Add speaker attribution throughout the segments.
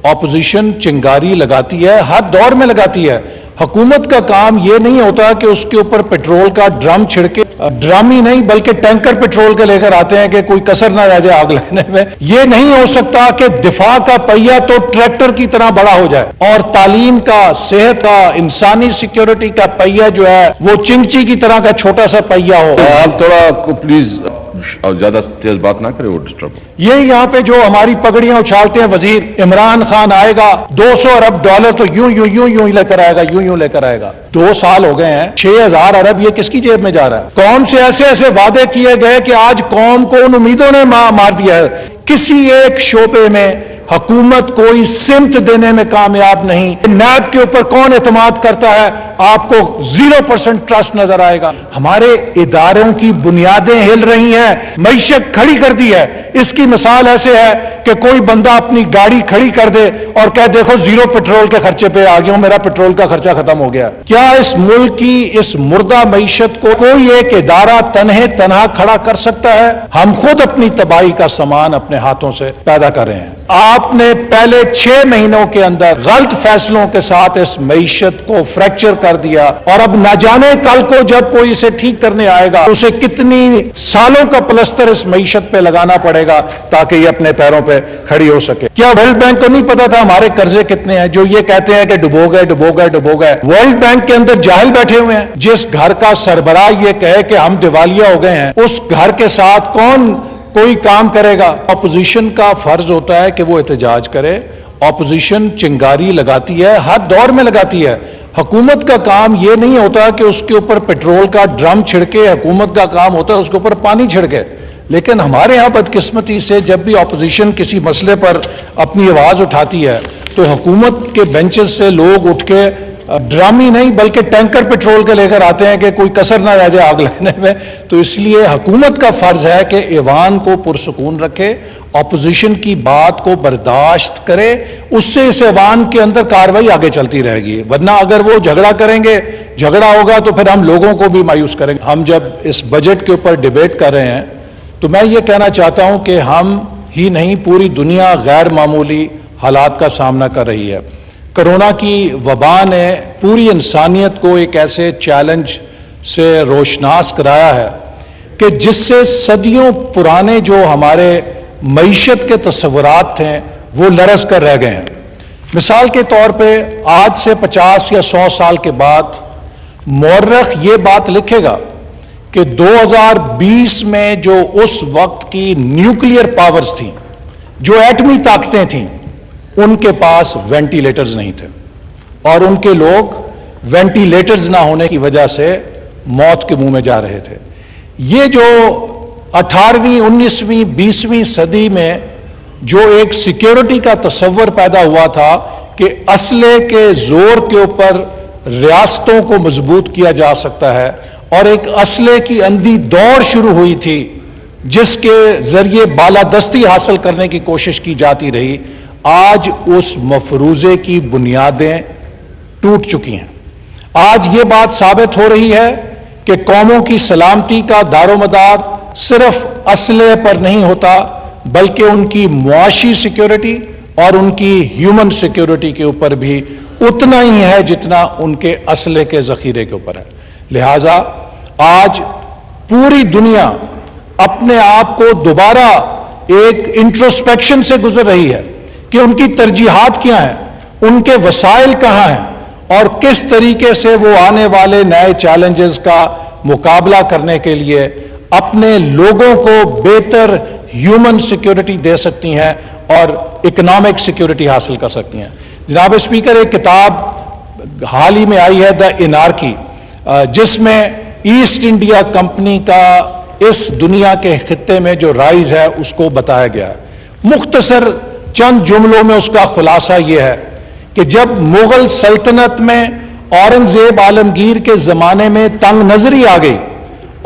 Speaker 1: Opposition چنگاری لگاتی ہے، ہر دور میں لگاتی ہے۔ حکومت کا کام یہ نہیں ہوتا کہ اس کے اوپر پیٹرول کا ڈرم چھڑکے، ڈرم ہی نہیں بلکہ ٹینکر پیٹرول کے لے کر آتے ہیں کہ کوئی کسر نہ رہ جائے آگ لگنے میں۔ یہ نہیں ہو سکتا کہ دفاع کا پہیہ تو ٹریکٹر کی طرح بڑا ہو جائے اور تعلیم کا، صحت کا، انسانی سیکیورٹی کا پہیہ جو ہے وہ چنگچی کی طرح کا چھوٹا سا پہیہ ہو۔
Speaker 2: آپ تھوڑا پلیز زیادہ تیز بات نہ کرے، وہ ڈسٹرب ہو۔
Speaker 1: یہ یہاں پہ جو ہماری پگڑیاں اچھالتے ہیں وزیر عمران خان آئے گا، 200 ارب ڈالر تو یوں لے کر آئے گا، یوں لے کر آئے گا۔ 2 سال ہو گئے ہیں، 6000 ارب یہ کس کی جیب میں جا رہا ہے؟ قوم سے ایسے وعدے کیے گئے کہ آج قوم کو ان امیدوں نے مار دیا ہے۔ کسی ایک شعبے میں حکومت کوئی سمت دینے میں کامیاب نہیں۔ نیب کے اوپر کون اعتماد کرتا ہے؟ آپ کو 0% ٹرسٹ نظر آئے گا۔ ہمارے اداروں کی بنیادیں ہل رہی ہیں، معیشت کھڑی کر دی ہے۔ اس کی مثال ایسے ہے کہ کوئی بندہ اپنی گاڑی کھڑی کر دے اور کہے دیکھو 0 پیٹرول کے خرچے پہ آ گیا ہوں، میرا پیٹرول کا خرچہ ختم ہو گیا۔ کیا اس ملک کی اس مردہ معیشت کو کوئی ایک ادارہ تنہا کھڑا کر سکتا ہے؟ ہم خود اپنی تباہی کا سامان اپنے ہاتھوں سے پیدا کر رہے ہیں۔ آپ نے پہلے 6 مہینوں کے اندر غلط فیصلوں کے ساتھ اس معیشت کو فریکچر کر دیا، اور اب نہ جانے کل کو جب کوئی اسے ٹھیک کرنے آئے گا اسے کتنی سالوں کا پلستر اس معیشت پہ لگانا پڑے گا تاکہ یہ اپنے پیروں پہ کھڑی ہو سکے۔ کیا ورلڈ بینک کو نہیں پتا تھا ہمارے قرضے کتنے ہیں جو یہ کہتے ہیں کہ ڈبو گئے؟ ورلڈ بینک کے اندر جاہل بیٹھے ہوئے ہیں۔ جس گھر کا سربراہ یہ کہے کہ ہم دیوالیہ ہو گئے ہیں، اس گھر کے ساتھ کون کوئی کام کرے گا؟ اپوزیشن کا فرض ہوتا ہے کہ وہ احتجاج کرے۔ اپوزیشن چنگاری لگاتی ہے، ہر دور میں لگاتی ہے۔ حکومت کا کام یہ نہیں ہوتا کہ اس کے اوپر پیٹرول کا ڈرم چھڑکے، حکومت کا کام ہوتا ہے اس کے اوپر پانی چھڑکے۔ لیکن ہمارے ہاں بدقسمتی سے جب بھی اپوزیشن کسی مسئلے پر اپنی آواز اٹھاتی ہے تو حکومت کے بینچز سے لوگ اٹھ کے ڈرم ہی نہیں بلکہ ٹینکر پیٹرول کے لے کر آتے ہیں کہ کوئی کسر نہ رہ جائے آگ لگنے میں۔ تو اس لیے حکومت کا فرض ہے کہ ایوان کو پرسکون رکھے، اپوزیشن کی بات کو برداشت کرے، اس سے اس ایوان کے اندر کاروائی آگے چلتی رہے گی۔ ورنہ اگر وہ جھگڑا کریں گے، جھگڑا ہوگا تو پھر ہم لوگوں کو بھی مایوس کریں گے۔ ہم جب اس بجٹ کے اوپر ڈیبیٹ کر رہے ہیں تو میں یہ کہنا چاہتا ہوں کہ ہم ہی نہیں پوری دنیا غیر معمولی حالات کا سامنا کر رہی ہے۔ کرونا کی وبا نے پوری انسانیت کو ایک ایسے چیلنج سے روشناس کرایا ہے کہ جس سے صدیوں پرانے جو ہمارے معیشت کے تصورات تھے وہ لرز کر رہ گئے ہیں۔ مثال کے طور پہ آج سے 50 یا 100 سال کے بعد مورخ یہ بات لکھے گا کہ 2020 میں جو اس وقت کی نیوکلیئر پاورز تھیں، جو ایٹمی طاقتیں تھیں، ان کے پاس وینٹیلیٹرز نہیں تھے اور ان کے لوگ وینٹیلیٹرز نہ ہونے کی وجہ سے موت کے منہ میں جا رہے تھے۔ یہ جو 18ویں 19ویں 20ویں صدی میں جو ایک سیکیورٹی کا تصور پیدا ہوا تھا کہ اسلحے کے زور کے اوپر ریاستوں کو مضبوط کیا جا سکتا ہے، اور ایک اسلحے کی اندھی دوڑ شروع ہوئی تھی جس کے ذریعے بالادستی حاصل کرنے کی کوشش کی جاتی رہی، آج اس مفروضے کی بنیادیں ٹوٹ چکی ہیں۔ آج یہ بات ثابت ہو رہی ہے کہ قوموں کی سلامتی کا دار و مدار صرف اسلحے پر نہیں ہوتا بلکہ ان کی معاشی سیکیورٹی اور ان کی ہیومن سیکیورٹی کے اوپر بھی اتنا ہی ہے جتنا ان کے اسلحے کے ذخیرے کے اوپر ہے۔ لہٰذا آج پوری دنیا اپنے آپ کو دوبارہ ایک انٹروسپیکشن سے گزر رہی ہے کہ ان کی ترجیحات کیا ہیں، ان کے وسائل کہاں ہیں، اور کس طریقے سے وہ آنے والے نئے چیلنجز کا مقابلہ کرنے کے لیے اپنے لوگوں کو بہتر ہیومن سیکیورٹی دے سکتی ہیں اور اکنامک سیکیورٹی حاصل کر سکتی ہیں۔ جناب اسپیکر، ایک کتاب حال ہی میں آئی ہے دا انارکی، جس میں ایسٹ انڈیا کمپنی کا اس دنیا کے خطے میں جو رائز ہے اس کو بتایا گیا ہے۔ مختصر چند جملوں میں اس کا خلاصہ یہ ہے کہ جب مغل سلطنت میں اورنگزیب عالمگیر کے زمانے میں تنگ نظری آ گئی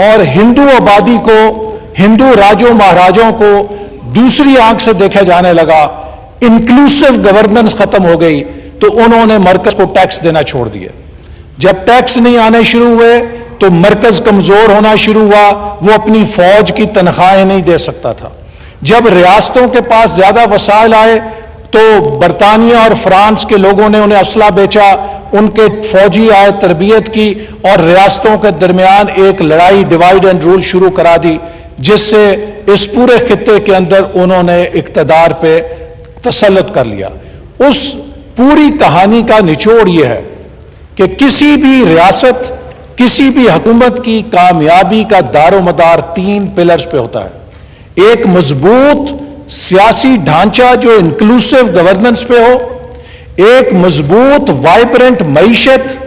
Speaker 1: اور ہندو آبادی کو، ہندو راجوں مہاراجوں کو دوسری آنکھ سے دیکھا جانے لگا، انکلوسیو گورننس ختم ہو گئی، تو انہوں نے مرکز کو ٹیکس دینا چھوڑ دیا۔ جب ٹیکس نہیں آنے شروع ہوئے تو مرکز کمزور ہونا شروع ہوا، وہ اپنی فوج کی تنخواہیں نہیں دے سکتا تھا۔ جب ریاستوں کے پاس زیادہ وسائل آئے تو برطانیہ اور فرانس کے لوگوں نے انہیں اسلحہ بیچا، ان کے فوجی آئے، تربیت کی اور ریاستوں کے درمیان ایک لڑائی ڈیوائیڈ اینڈ رول شروع کرا دی، جس سے اس پورے خطے کے اندر انہوں نے اقتدار پہ تسلط کر لیا۔ اس پوری کہانی کا نچوڑ یہ ہے کہ کسی بھی ریاست، کسی بھی حکومت کی کامیابی کا دار و مدار 3 پلرز پہ ہوتا ہے۔ ایک مضبوط سیاسی ڈھانچہ جو انکلوسیو گورننس پہ ہو، ایک مضبوط وائبرنٹ معیشت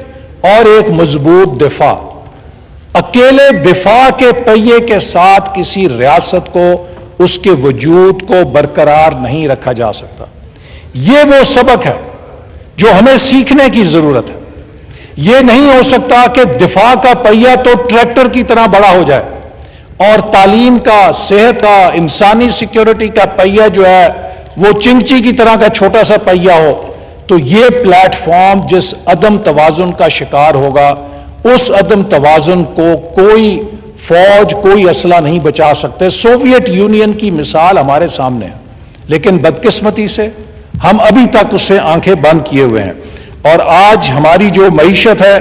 Speaker 1: اور ایک مضبوط دفاع۔ اکیلے دفاع کے پہیے کے ساتھ کسی ریاست کو، اس کے وجود کو برقرار نہیں رکھا جا سکتا۔ یہ وہ سبق ہے جو ہمیں سیکھنے کی ضرورت ہے۔ یہ نہیں ہو سکتا کہ دفاع کا پہیہ تو ٹریکٹر کی طرح بڑا ہو جائے اور تعلیم کا، صحت کا، انسانی سیکیورٹی کا پہیہ جو ہے وہ چنگچی کی طرح کا چھوٹا سا پہیہ ہو۔ تو یہ پلیٹ فارم جس عدم توازن کا شکار ہوگا، اس عدم توازن کو کوئی فوج، کوئی اسلحہ نہیں بچا سکتے۔ سوویت یونین کی مثال ہمارے سامنے ہے، لیکن بدقسمتی سے ہم ابھی تک اس سے آنکھیں بند کیے ہوئے ہیں، اور آج ہماری جو معیشت ہے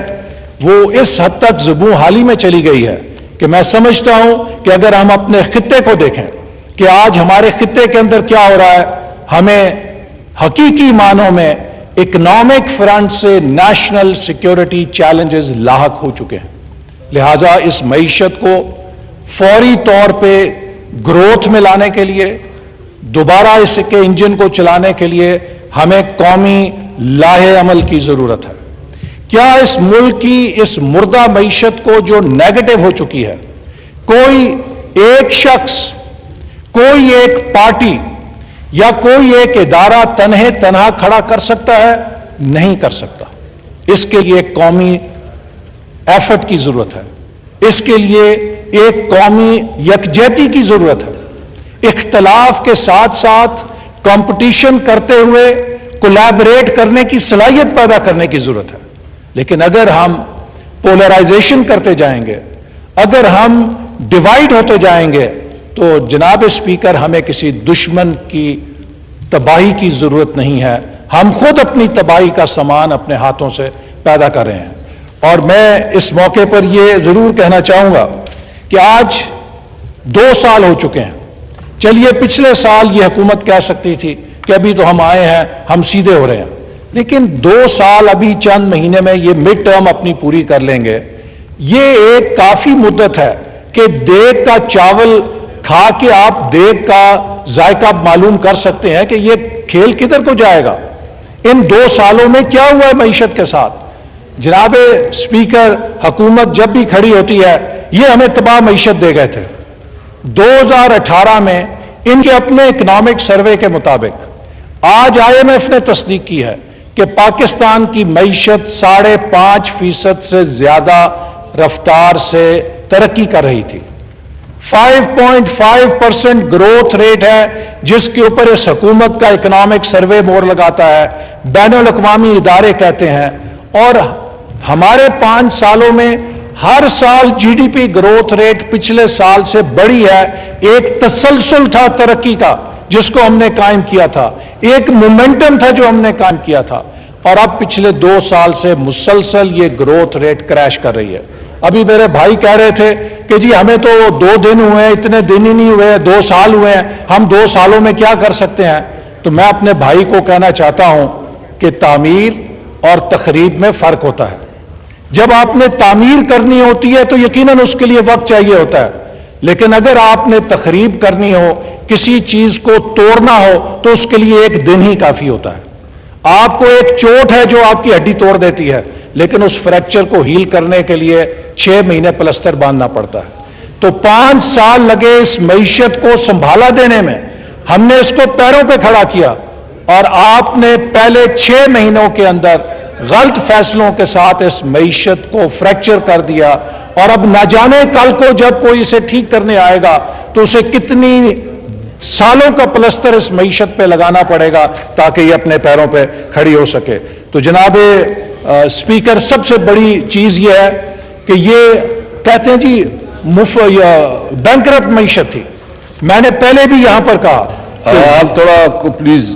Speaker 1: وہ اس حد تک زبوں حالی میں چلی گئی ہے کہ میں سمجھتا ہوں کہ اگر ہم اپنے خطے کو دیکھیں کہ آج ہمارے خطے کے اندر کیا ہو رہا ہے، ہمیں حقیقی معنوں میں اکنامک فرنٹ سے نیشنل سیکیورٹی چیلنجز لاحق ہو چکے ہیں۔ لہٰذا اس معیشت کو فوری طور پہ گروتھ میں لانے کے لیے، دوبارہ اس کے انجن کو چلانے کے لیے ہمیں قومی لاہے عمل کی ضرورت ہے۔ کیا اس ملک کی اس مردہ معیشت کو جو نیگیٹو ہو چکی ہے، کوئی ایک شخص، کوئی ایک پارٹی یا کوئی ایک ادارہ تنہا کھڑا کر سکتا ہے؟ نہیں کر سکتا۔ اس کے لیے ایک قومی ایفرٹ کی ضرورت ہے، اس کے لیے ایک قومی یکجہتی کی ضرورت ہے، اختلاف کے ساتھ ساتھ کمپٹیشن کرتے ہوئے کولیبریٹ کرنے کی صلاحیت پیدا کرنے کی ضرورت ہے۔ لیکن اگر ہم پولرائزیشن کرتے جائیں گے، اگر ہم ڈیوائیڈ ہوتے جائیں گے، تو جناب اسپیکر ہمیں کسی دشمن کی تباہی کی ضرورت نہیں ہے، ہم خود اپنی تباہی کا سامان اپنے ہاتھوں سے پیدا کر رہے ہیں۔ اور میں اس موقع پر یہ ضرور کہنا چاہوں گا کہ آج 2 سال ہو چکے ہیں۔ چلیے پچھلے سال یہ حکومت کہہ سکتی تھی کہ ابھی تو ہم آئے ہیں، ہم سیدھے ہو رہے ہیں، لیکن 2 سال ابھی چند مہینے میں یہ مڈ ٹرم اپنی پوری کر لیں گے۔ یہ ایک کافی مدت ہے کہ دیگ کا چاول کھا کے آپ دیگ کا ذائقہ معلوم کر سکتے ہیں کہ یہ کھیل کدھر کو جائے گا۔ ان 2 سالوں میں کیا ہوا ہے معیشت کے ساتھ؟ جناب اسپیکر، حکومت جب بھی کھڑی ہوتی ہے یہ ہمیں تباہ معیشت دے گئے تھے۔ 2018 میں ان کے اپنے اکنامک سروے کے مطابق آج IMF نے تصدیق کی ہے کہ پاکستان کی معیشت 5.5% سے زیادہ رفتار سے ترقی کر رہی تھی۔ 5.5% گروتھ ریٹ ہے جس کے اوپر اس حکومت کا اکنامک سروے مور لگاتا ہے، بین الاقوامی ادارے کہتے ہیں۔ اور ہمارے 5 سالوں میں ہر سال GDP گروتھ ریٹ پچھلے سال سے بڑی ہے۔ ایک تسلسل تھا ترقی کا جس کو ہم نے قائم کیا تھا، ایک مومنٹم تھا جو ہم نے قائم کیا تھا، اور اب پچھلے 2 سال سے مسلسل یہ گروتھ ریٹ کریش کر رہی ہے۔ ابھی میرے بھائی کہہ رہے تھے کہ جی ہمیں تو 2 دن ہوئے ہیں، اتنے دن ہی نہیں ہوئے، 2 سال ہوئے ہیں، ہم 2 سالوں میں کیا کر سکتے ہیں؟ تو میں اپنے بھائی کو کہنا چاہتا ہوں کہ تعمیر اور تخریب میں فرق ہوتا ہے۔ جب آپ نے تعمیر کرنی ہوتی ہے تو یقیناً اس کے لیے وقت چاہیے ہوتا ہے، لیکن اگر آپ نے تخریب کرنی ہو، کسی چیز کو توڑنا ہو، تو اس کے لیے 1 دن ہی کافی ہوتا ہے۔ آپ کو ایک چوٹ ہے جو آپ کی ہڈی توڑ دیتی ہے، لیکن اس فریکچر کو ہیل کرنے کے لیے 6 مہینے پلستر باندھنا پڑتا ہے۔ تو 5 سال لگے اس معیشت کو سنبھالا دینے میں، ہم نے اس کو پیروں پہ کھڑا کیا، اور آپ نے پہلے 6 مہینوں کے اندر غلط فیصلوں کے ساتھ اس معیشت کو فریکچر کر دیا، اور اب نہ جانے کل کو جب کوئی اسے ٹھیک کرنے آئے گا تو اسے کتنی سالوں کا پلستر اس معیشت پہ لگانا پڑے گا تاکہ یہ اپنے پیروں پہ کھڑی ہو سکے۔ تو جناب اسپیکر، سب سے بڑی چیز یہ ہے کہ یہ کہتے ہیں جی بینکرپٹ معیشت تھی۔ میں نے پہلے بھی یہاں پر کہا
Speaker 2: آپ تھوڑا پلیز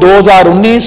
Speaker 1: 2019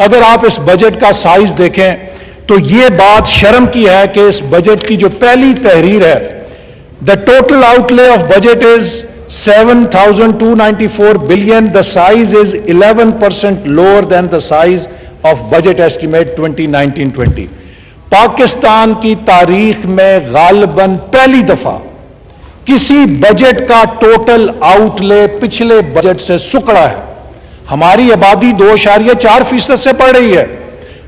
Speaker 1: اگر آپ اس بجٹ کا سائز دیکھیں تو یہ بات شرم کی ہے کہ اس بجٹ کی جو پہلی تحریر ہے، the total outlay of budget is 7,294 billion. The size is 11% lower than the size of budget estimate 2019-20. Pakistan کی تاریخ میں غالباً پہلی دفعہ کسی بجٹ کا ٹوٹل آؤٹ لے پچھلے بجٹ سے سکڑا ہے. ہماری آبادی 2.4% سے بڑھ رہی ہے،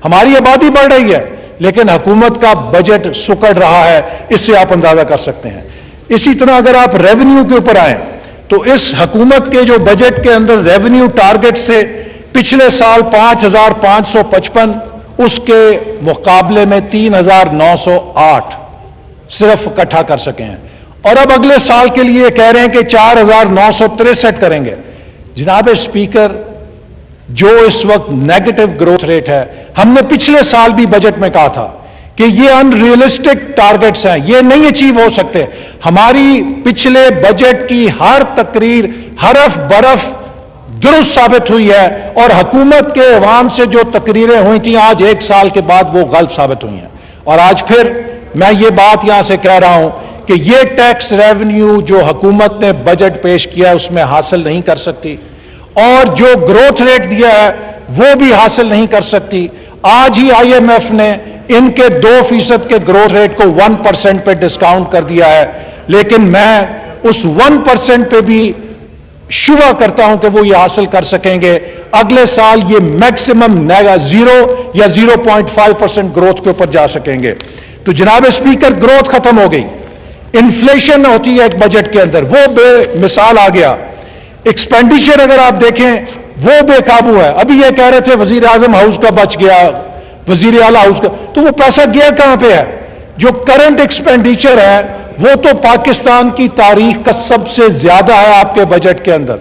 Speaker 1: ہماری آبادی بڑھ رہی ہے، لیکن حکومت کا بجٹ سکڑ رہا ہے. اس سے آپ اندازہ کر سکتے ہیں. اسی طرح اگر آپ ریونیو کے اوپر آئیں تو اس حکومت کے جو بجٹ کے اندر ریونیو ٹارگٹ تھے پچھلے سال 5,555، اس کے مقابلے میں 3,908 صرف اکٹھا کر سکے ہیں، اور اب اگلے سال کے لیے کہہ رہے ہیں کہ 4,963 کریں گے. جناب اسپیکر، جو اس وقت نیگیٹو گروتھ ریٹ ہے، ہم نے پچھلے سال بھی بجٹ میں کہا تھا کہ یہ ان ریئلسٹک ٹارگٹس ہیں، یہ نہیں اچیو ہو سکتے. ہماری پچھلے بجٹ کی ہر تقریر حرف برف درست ثابت ہوئی ہے، اور حکومت کے عوام سے جو تقریریں ہوئی تھیں آج 1 سال کے بعد وہ غلط ثابت ہوئی ہیں. اور آج پھر میں یہ بات یہاں سے کہہ رہا ہوں کہ یہ ٹیکس ریونیو جو حکومت نے بجٹ پیش کیا ہے اس میں حاصل نہیں کر سکتی، اور جو گروتھ ریٹ دیا ہے وہ بھی حاصل نہیں کر سکتی. آج ہی IMF نے ان کے 2% کے گروتھ ریٹ کو 1% پہ ڈسکاؤنٹ کر دیا ہے، لیکن میں اس 1% پہ بھی شبہ کرتا ہوں کہ وہ یہ حاصل کر سکیں گے. اگلے سال یہ میکسیمم 0 یا 0.5% گروتھ کے اوپر جا سکیں گے. تو جناب اسپیکر، گروتھ ختم ہو گئی، انفلیشن ہوتی ہے ایک بجٹ کے اندر، وہ بے مثال آ گیا. ایکسپینڈیچر اگر آپ دیکھیں وہ بے قابو ہے. ابھی یہ کہہ رہے تھے وزیر اعظم ہاؤس کا بچ گیا، وزیر اعلیٰ ہاؤس کا، تو وہ پیسہ گیا کہاں پہ ہے؟ جو کرنٹ ایکسپینڈیچر ہے وہ تو پاکستان کی تاریخ کا سب سے زیادہ ہے آپ کے بجٹ کے اندر.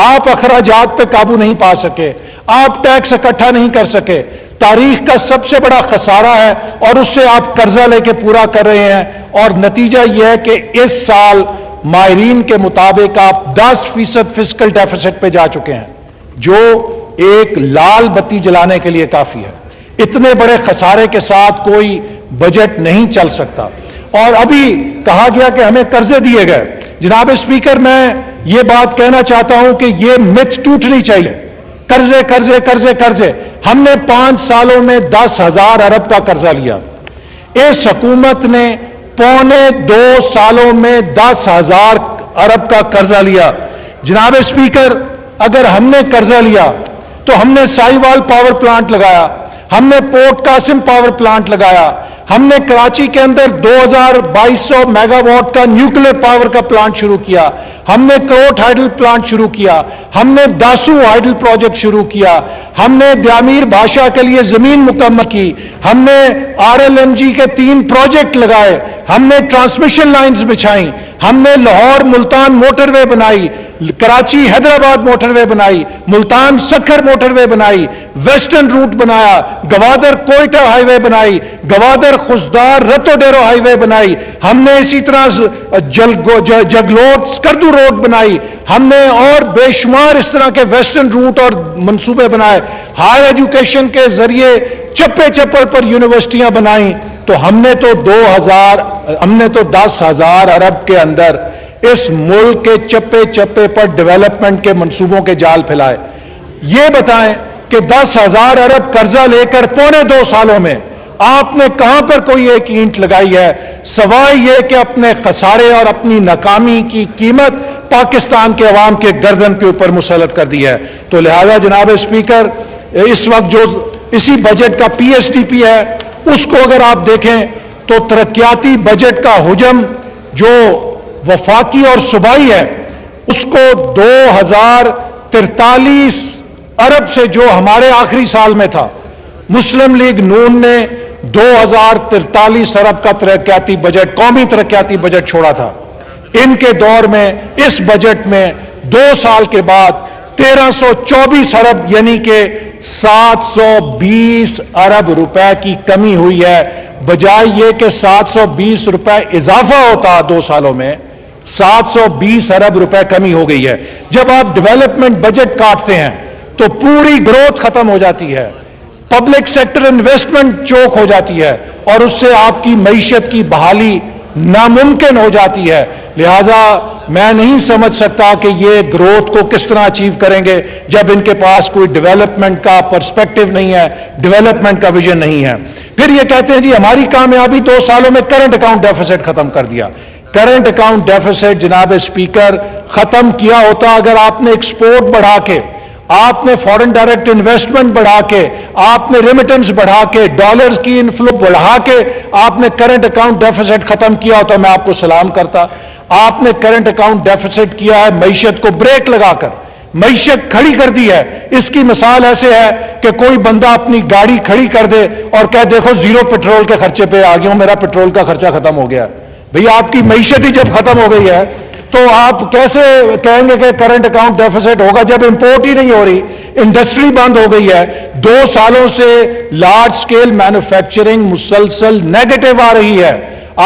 Speaker 1: آپ اخراجات پہ قابو نہیں پا سکے، آپ ٹیکس اکٹھا نہیں کر سکے. تاریخ کا سب سے بڑا خسارہ ہے، اور اس سے آپ قرضہ لے کے پورا کر رہے ہیں. اور نتیجہ یہ ہے کہ اس سال ماہرین کے مطابق آپ 10% فسکل ڈیفیسٹ پہ جا چکے ہیں، جو ایک لال بتی جلانے کے لیے کافی ہے. اتنے بڑے خسارے کے ساتھ کوئی بجٹ نہیں چل سکتا. اور ابھی کہا گیا کہ ہمیں قرضے دیے گئے. جناب اسپیکر، میں یہ بات کہنا چاہتا ہوں کہ یہ مت ٹوٹنی چاہیے. قرضے قرضے قرضے قرضے، ہم نے 5 سالوں میں 10,000 ارب کا قرضہ لیا. اس حکومت نے 1.25 سالوں میں 10,000 ارب کا قرضہ لیا. جناب اسپیکر، اگر ہم نے قرضہ لیا تو ہم نے سائی وال پاور پلانٹ لگایا، ہم نے پورٹ قاسم پاور پلانٹ لگایا، ہم نے کراچی کے اندر 2,200 میگا واٹ کا نیوکلیر پاور کا پلانٹ شروع کیا، ہم نے کروٹ ہائیڈل پلانٹ شروع کیا، ہم نے داسو ہائیڈل پروجیکٹ شروع کیا، ہم نے دیامیر بادشاہ کے لیے زمین مکمل کی، ہم نے RLNG کے 3 پروجیکٹ لگائے، ہم نے ٹرانسمیشن لائنز بچھائیں، ہم نے لاہور ملتان موٹر وے بنائی، کراچی حیدرآباد موٹر وے بنائی، ملتان سکھر موٹر وے بنائی، ویسٹرن روٹ بنایا، گوادر کوئٹہ ہائی وے بنائی، گوادر خزدار رتو ڈیرو ہائی وے بنائی، ہم نے اسی طرح جگلوٹ سکردو روڈ بنائی، ہم نے اور بے شمار اس طرح کے ویسٹرن روٹ اور منصوبے بنائے. ہائر ایجوکیشن کے ذریعے چپے چپے پر یونیورسٹیاں بنائیں. تو ہم نے تو 10,000 ارب کے اندر اس ملک کے چپے چپے پر ڈیولپمنٹ کے منصوبوں کے جال پھیلائے. یہ بتائیں کہ 10,000 ارب قرضہ لے کر 2.25 سالوں میں آپ نے کہاں پر کوئی ایک اینٹ لگائی ہے، سوائے یہ کہ اپنے خسارے اور اپنی ناکامی کی قیمت پاکستان کے عوام کے گردن کے اوپر مسلط کر دی ہے. تو لہذا جناب اسپیکر، اس وقت جو اسی بجٹ کا PSDP ہے، اس کو اگر آپ دیکھیں تو ترقیاتی بجٹ کا حجم جو وفاقی اور صوبائی ہے اس کو 2,043 ارب سے، جو ہمارے آخری سال میں تھا، مسلم لیگ نون نے 2,043 ارب کا ترقیاتی بجٹ، قومی ترقیاتی بجٹ چھوڑا تھا. ان کے دور میں اس بجٹ میں 2 سال کے بعد 1,324 ارب یعنی کہ 720 ارب روپے کی کمی ہوئی ہے. بجائے یہ کہ 720 روپے اضافہ ہوتا 2 سالوں میں، 720 ارب روپے کمی ہو گئی ہے. جب آپ ڈیولپمنٹ بجٹ کاٹتے ہیں تو پوری گروتھ ختم ہو جاتی ہے. پبلک سیکٹر انویسٹمنٹ چوک ہو جاتی ہے اور اس سے آپ کی معیشت کی بحالی ناممکن ہو جاتی ہے. لہذا میں نہیں سمجھ سکتا کہ یہ گروتھ کو کس طرح اچیو کریں گے جب ان کے پاس کوئی ڈیولپمنٹ کا پرسپیکٹو نہیں ہے, ڈیولپمنٹ کا ویژن نہیں ہے. پھر یہ کہتے ہیں جی ہماری کامیابی 2 سالوں میں کرنٹ اکاؤنٹ ڈیفیسٹ ختم کر دیا. کرنٹ اکاؤنٹ ڈیفیسٹ جناب اسپیکر ختم کیا ہوتا اگر آپ نے ایکسپورٹ بڑھا کے, آپ نے فورن ڈائریکٹ انویسٹمنٹ بڑھا کے, آپ نے ریمیٹنس بڑھا کے, ڈالرز کی انفلو بڑھا کے آپ نے کرنٹ اکاؤنٹ ڈیفیسٹ ختم کیا ہوتا, میں آپ کو سلام کرتا. آپ نے کرنٹ اکاؤنٹ ڈیفیسٹ کیا ہے معیشت کو بریک لگا کر, معیشت کھڑی کر دی ہے. اس کی مثال ایسے ہے کہ کوئی بندہ اپنی گاڑی کھڑی کر دے اور کہے دیکھو زیرو پیٹرول کے خرچے پہ آ گیا ہوں, میرا پیٹرول کا خرچہ ختم ہو گیا. بھئی آپ کی معیشت ہی جب ختم ہو گئی ہے تو آپ کیسے کہیں گے کہ کرنٹ اکاؤنٹ ڈیفیسٹ ہوگا جب امپورٹ ہی نہیں ہو رہی, انڈسٹری بند ہو گئی ہے. 2 سالوں سے لارج سکیل مینوفیکچرنگ مسلسل نیگیٹو آ رہی ہے,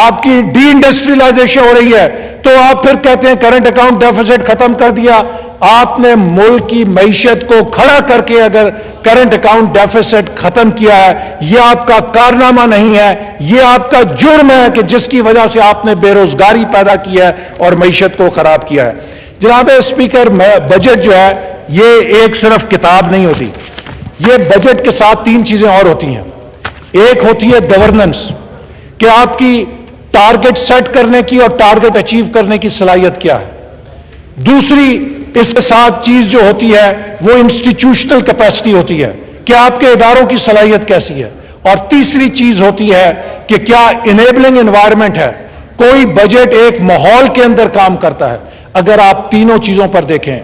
Speaker 1: آپ کی ڈی انڈسٹریلائزیشن ہو رہی ہے, تو آپ پھر کہتے ہیں کرنٹ اکاؤنٹ ڈیفیسٹ ختم کر دیا. آپ نے ملک کی معیشت کو کھڑا کر کے اگر کرنٹ اکاؤنٹ ڈیفیسٹ ختم کیا ہے, یہ آپ کا کارنامہ نہیں ہے, یہ آپ کا جرم ہے کہ جس کی وجہ سے آپ نے بے روزگاری پیدا کی ہے اور معیشت کو خراب کیا ہے. جناب اسپیکر, بجٹ جو ہے یہ ایک صرف کتاب نہیں ہوتی, یہ بجٹ کے ساتھ 3 چیزیں اور ہوتی ہیں. ایک ہوتی ہے گورننس, کہ آپ کی ٹارگٹ سیٹ کرنے کی اور ٹارگٹ اچیو کرنے کی صلاحیت کیا ہے. دوسری اس کے ساتھ چیز جو ہوتی ہے وہ انسٹیٹیوشنل کیپیسٹی ہوتی ہے کہ آپ کے اداروں کی صلاحیت کیسی ہے. اور تیسری چیز ہوتی ہے کہ کیا انیبلنگ انوائرمنٹ ہے, کوئی بجٹ ایک ماحول کے اندر کام کرتا ہے. اگر آپ تینوں چیزوں پر دیکھیں,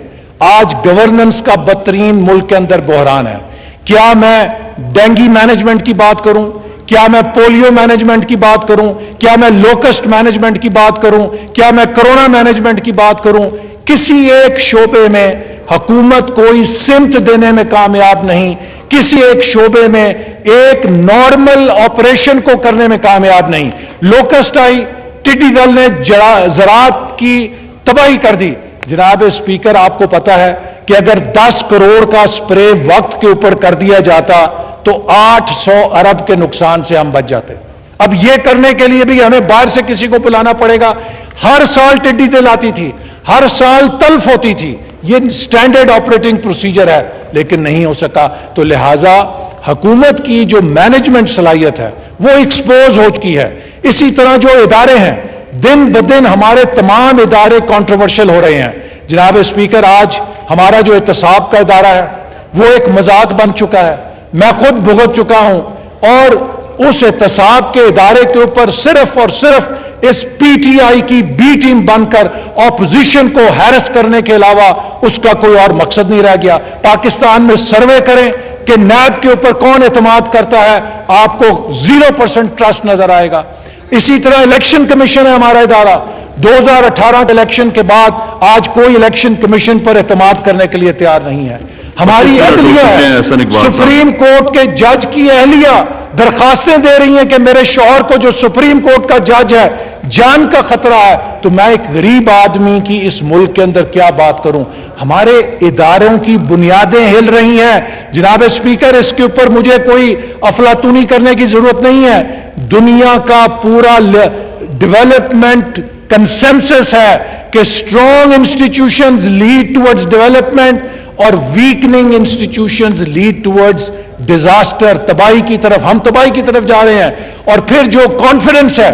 Speaker 1: آج گورننس کا بدترین ملک کے اندر بحران ہے. کیا میں ڈینگی مینجمنٹ کی بات کروں, کیا میں پولیو مینجمنٹ کی بات کروں, کیا میں لوکسٹ مینجمنٹ کی بات کروں, کیا میں کرونا مینجمنٹ کی بات کروں, کسی ایک شعبے میں حکومت کوئی سمت دینے میں کامیاب نہیں, کسی ایک شعبے میں ایک نارمل آپریشن کو کرنے میں کامیاب نہیں. لوکسٹ آئی, ٹڈی دل نے زراعت کی تباہی کر دی. جناب اسپیکر, آپ کو پتا ہے کہ اگر 10 کروڑ کا سپرے وقت کے اوپر کر دیا جاتا تو 800 ارب کے نقصان سے ہم بچ جاتے. اب یہ کرنے کے لیے بھی ہمیں باہر سے کسی کو بلانا پڑے گا. ہر سال ٹڈی دل آتی تھی, ہر سال تلف ہوتی تھی, یہ سٹینڈرڈ آپریٹنگ پروسیجر ہے, لیکن نہیں ہو سکا. تو لہٰذا حکومت کی جو مینجمنٹ صلاحیت ہے وہ ایکسپوز ہو چکی ہے. اسی طرح جو ادارے ہیں, دن بدن ہمارے تمام ادارے کنٹروورشل ہو رہے ہیں. جناب اسپیکر, آج ہمارا جو احتساب کا ادارہ ہے وہ ایک مذاق بن چکا ہے. میں خود بھگت چکا ہوں, اور اس احتساب کے ادارے کے اوپر صرف اور صرف اس پی ٹی آئی کی بی ٹیم بن کر اپوزیشن کو ہیرس کرنے کے علاوہ اس کا کوئی اور مقصد نہیں رہ گیا. پاکستان میں سروے کریں کہ نیب کے اوپر کون اعتماد کرتا ہے, آپ کو 0% ٹرسٹ نظر آئے گا. اسی طرح الیکشن کمیشن ہے ہمارا ادارہ, 2018 کے الیکشن کے بعد آج کوئی الیکشن کمیشن پر اعتماد کرنے کے لیے تیار نہیں ہے. ہماری عدلیہ ہے, سپریم کورٹ کے جج کی اہلیہ درخواستیں دے رہی ہیں کہ میرے شوہر کو جو سپریم کورٹ کا جج ہے جان کا خطرہ ہے. تو میں ایک غریب آدمی کی اس ملک کے اندر کیا بات کروں. ہمارے اداروں کی بنیادیں ہل رہی ہیں. جناب اسپیکر, اس کے اوپر مجھے کوئی افلاطونی کرنے کی ضرورت نہیں ہے. دنیا کا پورا ڈیولپمنٹ کنسنسس ہے کہ strong institutions lead towards development اور ویکننگ انسٹیٹیوشنز لیڈ ٹورڈز ڈیزاسٹر, تباہی کی طرف. ہم تباہی کی طرف جا رہے ہیں. اور پھر جو کانفیڈنس ہے,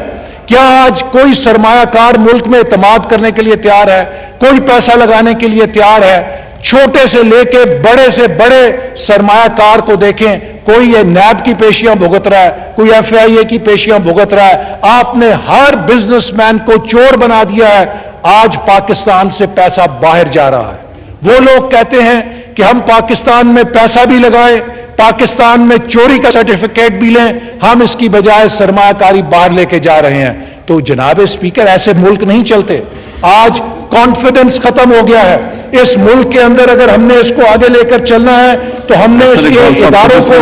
Speaker 1: کیا آج کوئی سرمایہ کار ملک میں اعتماد کرنے کے لیے تیار ہے, کوئی پیسہ لگانے کے لیے تیار ہے؟ چھوٹے سے لے کے بڑے سے بڑے سرمایہ کار کو دیکھیں, کوئی یہ نیب کی پیشیاں بھگت رہا ہے, کوئی ایف آئی اے کی پیشیاں بھگت رہا ہے. آپ نے ہر بزنس مین کو چور بنا دیا ہے. آج پاکستان سے پیسہ باہر جا رہا ہے. وہ لوگ کہتے ہیں کہ ہم پاکستان میں پیسہ بھی لگائیں, پاکستان میں چوری کا سرٹیفکیٹ بھی لیں, ہم اس کی بجائے سرمایہ کاری باہر لے کے جا رہے ہیں. تو جناب اسپیکر, ایسے ملک نہیں چلتے. آج کانفیڈنس ختم ہو گیا ہے اس ملک کے اندر. اگر ہم نے اس کو آگے لے کر چلنا ہے تو ہم نے اس کے اداروں کو,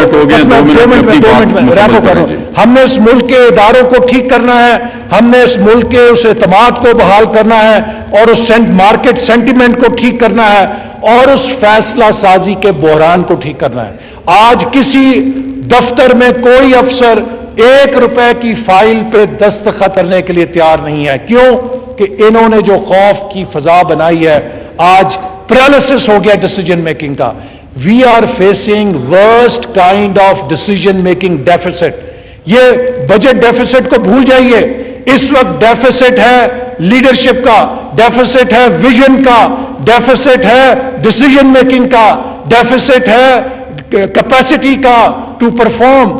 Speaker 1: ہم نے اس ملک کے اداروں کو ٹھیک کرنا ہے, ہم نے اس ملک کے اس اعتماد کو بحال کرنا ہے, اور اس مارکیٹ سینٹیمنٹ کو ٹھیک کرنا ہے, اور اس فیصلہ سازی کے بحران کو ٹھیک کرنا ہے. آج کسی دفتر میں کوئی افسر 1 روپے کی فائل پہ دستخط کرنے کے لیے تیار نہیں ہے. کیوں؟ کہ انہوں نے جو خوف کی فضا بنائی ہے, آج پیرالسس ہو گیا ڈیسیجن میکنگ کا. We are facing worst kind of decision making deficit. یہ بجٹ ڈیفیسٹ کو بھول جائیے. اس وقت ڈیفیسٹ ہے لیڈرشپ کا, ڈیفیسٹ ہے ویژن کا, ڈیفیسٹ ہے ڈیسیجن میکنگ کا, ڈیفیسٹ ہے کیپیسٹی کا ٹو پرفارم,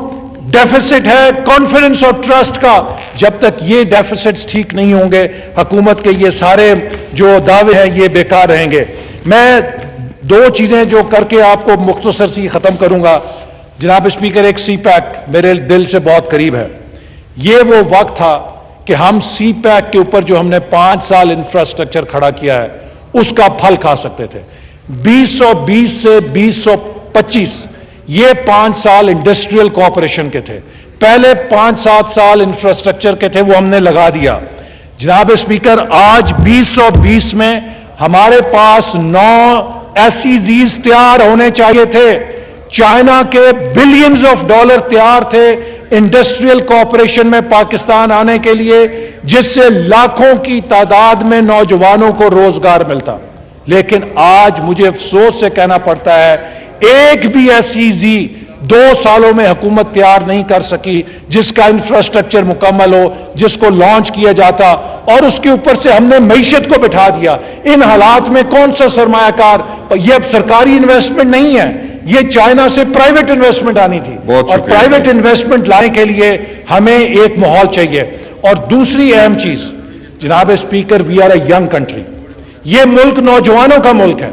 Speaker 1: ڈیفیسٹ ہے کانفیڈنس اور ٹرسٹ کا. جب تک یہ ڈیفیسٹس ٹھیک نہیں ہوں گے, حکومت کے یہ سارے جو دعوے ہیں یہ بیکار رہیں گے. میں 2 چیزیں جو کر کے آپ کو مختصر سی ختم کروں گا. جناب اسپیکر, ایک سی پیک میرے دل سے بہت قریب ہے. یہ وہ وقت تھا کہ ہم سی پیک کے اوپر جو ہم نے 5 سال انفراسٹرکچر کھڑا کیا ہے اس کا پھل کھا سکتے تھے. 2020 سے 2025 یہ 5 سال انڈسٹریل کوآپریشن کے تھے. پہلے 5-7 سال انفراسٹرکچر کے تھے, وہ ہم نے لگا دیا. جناب اسپیکر, آج 2020 میں ہمارے پاس 9 SEZs تیار ہونے چاہیے تھے. چائنا کے بلینز آف ڈالر تیار تھے انڈسٹریل کوآپریشن میں پاکستان آنے کے لیے, جس سے لاکھوں کی تعداد میں نوجوانوں کو روزگار ملتا. لیکن آج مجھے افسوس سے کہنا پڑتا ہے ایک بھی SEZ 2 سالوں میں حکومت تیار نہیں کر سکی جس کا انفراسٹرکچر مکمل ہو, جس کو لانچ کیا جاتا, اور اس کے اوپر سے ہم نے معیشت کو بٹھا دیا. ان حالات میں کون سا سرمایہ کار؟ یہ اب سرکاری انویسٹمنٹ نہیں ہے, یہ چائنا سے پرائیویٹ انویسٹمنٹ آنی تھی, اور پرائیویٹ انویسٹمنٹ لانے کے لیے ہمیں ایک ماحول چاہیے. اور دوسری اہم چیز جناب speaker, we are a young country. یہ ملک نوجوانوں کا ملک ہے.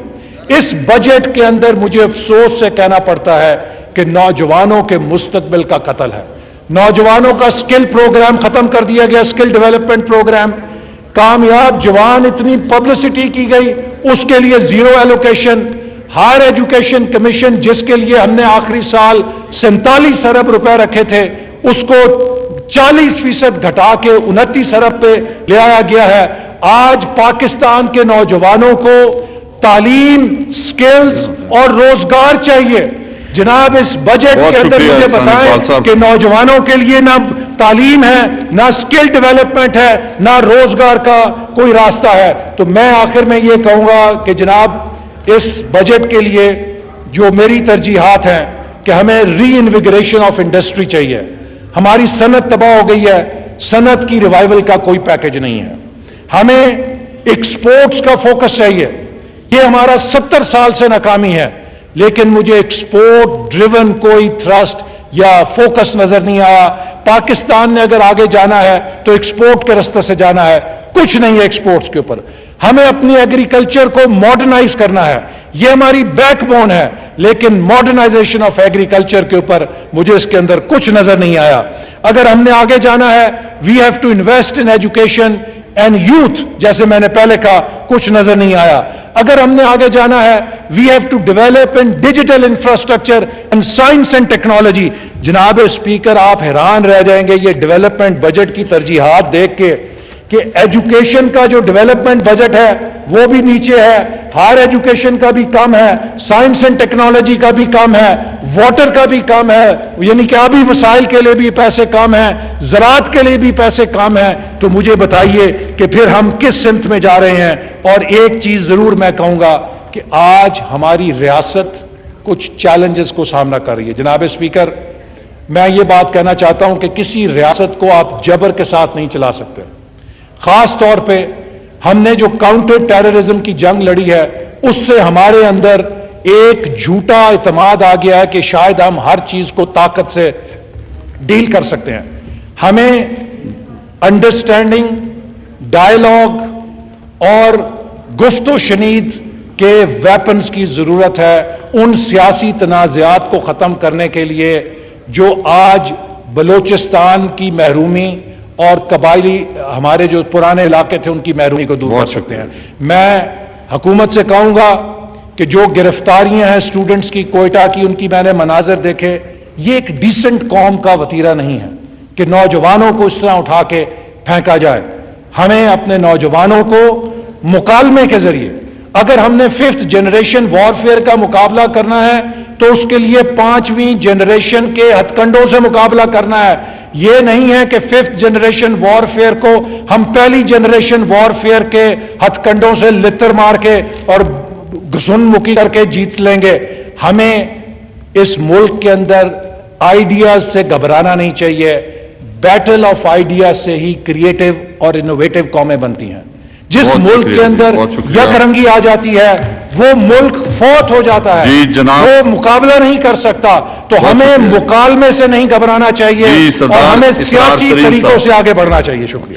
Speaker 1: اس بجٹ کے اندر مجھے افسوس سے کہنا پڑتا ہے کہ نوجوانوں کے مستقبل کا قتل ہے. نوجوانوں کا سکل پروگرام ختم کر دیا گیا, سکل ڈیولپمنٹ پروگرام. کامیاب جوان اتنی پبلسٹی کی گئی, اس کے لیے zero allocation. Higher education commission جس کے لیے ہم نے آخری سال 47 ارب روپے رکھے تھے, اس کو 40% گھٹا کے 29 ارب پہ لے آیا گیا ہے. آج پاکستان کے نوجوانوں کو تعلیم, سکلز اور روزگار چاہیے. جناب اس بجٹ کے اندر مجھے بتائیں کہ نوجوانوں کے لیے نہ تعلیم ہے, نہ سکل ڈیولپمنٹ ہے, نہ روزگار کا کوئی راستہ ہے. تو میں آخر میں یہ کہوں گا کہ جناب اس بجٹ کے لیے جو میری ترجیحات ہیں کہ ہمیں ری انویگریشن آف انڈسٹری چاہیے. ہماری صنعت تباہ ہو گئی ہے, صنعت کی ریوائول کا کوئی پیکج نہیں ہے. ہمیں ایکسپورٹس کا فوکس چاہیے. یہ ہمارا 70 سال سے ناکامی ہے, لیکن مجھے ایکسپورٹ ڈریون کوئی تھرسٹ یا فوکس نظر نہیں آیا. پاکستان نے اگر آگے جانا ہے تو ایکسپورٹ کے راستے سے جانا ہے, کچھ نہیں ہے ایکسپورٹس کے اوپر. ہمیں اپنی ایگریکلچر کو ماڈرنائز کرنا ہے, یہ ہماری بیک بون ہے, لیکن ماڈرنائزیشن آف ایگریکلچر کے اوپر مجھے اس کے اندر کچھ نظر نہیں آیا. اگر ہم نے آگے جانا ہے, we have to invest in education and youth, جیسے میں نے پہلے کہا, کچھ نظر نہیں آیا. اگر ہم نے آگے جانا ہے, we have to develop in digital infrastructure and science and technology. جناب اسپیکر, آپ حیران رہ جائیں گے یہ ڈیولپمنٹ بجٹ کی ترجیحات دیکھ کے کہ ایجوکیشن کا جو ڈیولپمنٹ بجٹ ہے وہ بھی نیچے ہے, ہائر ایجوکیشن کا بھی کم ہے, سائنس اینڈ ٹیکنالوجی کا بھی کم ہے, واٹر کا بھی کم ہے, یعنی کہ آبی وسائل کے لیے بھی پیسے کم ہیں, زراعت کے لیے بھی پیسے کم ہیں. تو مجھے بتائیے کہ پھر ہم کس سمت میں جا رہے ہیں. اور ایک چیز ضرور میں کہوں گا کہ آج ہماری ریاست کچھ چیلنجز کو سامنا کر رہی ہے. جناب اسپیکر, میں یہ بات کہنا چاہتا ہوں کہ کسی ریاست کو آپ جبر کے ساتھ نہیں چلا سکتے. خاص طور پہ ہم نے جو کاؤنٹر ٹیررزم کی جنگ لڑی ہے, اس سے ہمارے اندر ایک جھوٹا اعتماد آ گیا ہے کہ شاید ہم ہر چیز کو طاقت سے ڈیل کر سکتے ہیں. ہمیں انڈرسٹینڈنگ, ڈائیلاگ اور گفت و شنید کے ویپنز کی ضرورت ہے ان سیاسی تنازعات کو ختم کرنے کے لیے جو آج بلوچستان کی محرومی اور قبائلی ہمارے جو پرانے علاقے تھے ان کی محرومی کو دور کر سکتے ہیں. میں حکومت سے کہوں گا کہ جو گرفتاریاں ہیں اسٹوڈنٹس کی, کوئٹہ کی, ان کی میں نے مناظر دیکھے. یہ ایک ڈیسنٹ قوم کا وتیرہ نہیں ہے کہ نوجوانوں کو اس طرح اٹھا کے پھینکا جائے. ہمیں اپنے نوجوانوں کو مکالمے کے ذریعے, اگر ہم نے 5th جنریشن وارفیئر کا مقابلہ کرنا ہے تو اس کے لیے 5ویں جنریشن کے ہتھ کنڈوں سے مقابلہ کرنا ہے. یہ نہیں ہے کہ 5th جنریشن وارفیئر کو ہم پہلی جنریشن وارفیئر کے ہتھ کنڈوں سے لتر مار کے اور گھسن مکی کر کے جیت لیں گے. ہمیں اس ملک کے اندر آئیڈیاز سے گھبرانا نہیں چاہیے. بیٹل آف آئیڈیاز سے ہی کریٹو اور انوویٹو قومیں بنتی ہیں. جس
Speaker 2: بہت
Speaker 1: ملک
Speaker 2: شکریہ
Speaker 1: کے اندر
Speaker 2: بہت شکریہ.
Speaker 1: یک رنگی آ جاتی ہے وہ ملک فوت ہو جاتا ہے.
Speaker 2: جی جناب.
Speaker 1: وہ مقابلہ نہیں کر سکتا. تو
Speaker 2: بہت
Speaker 1: ہمیں
Speaker 2: شکریہ.
Speaker 1: مکالمے سے نہیں گھبرانا چاہیے
Speaker 2: جی، سردار
Speaker 1: اور ہمیں
Speaker 2: اسرار
Speaker 1: سیاسی
Speaker 2: سلیم
Speaker 1: طریقوں
Speaker 2: صاحب.
Speaker 1: سے آگے بڑھنا چاہیے. شکریہ.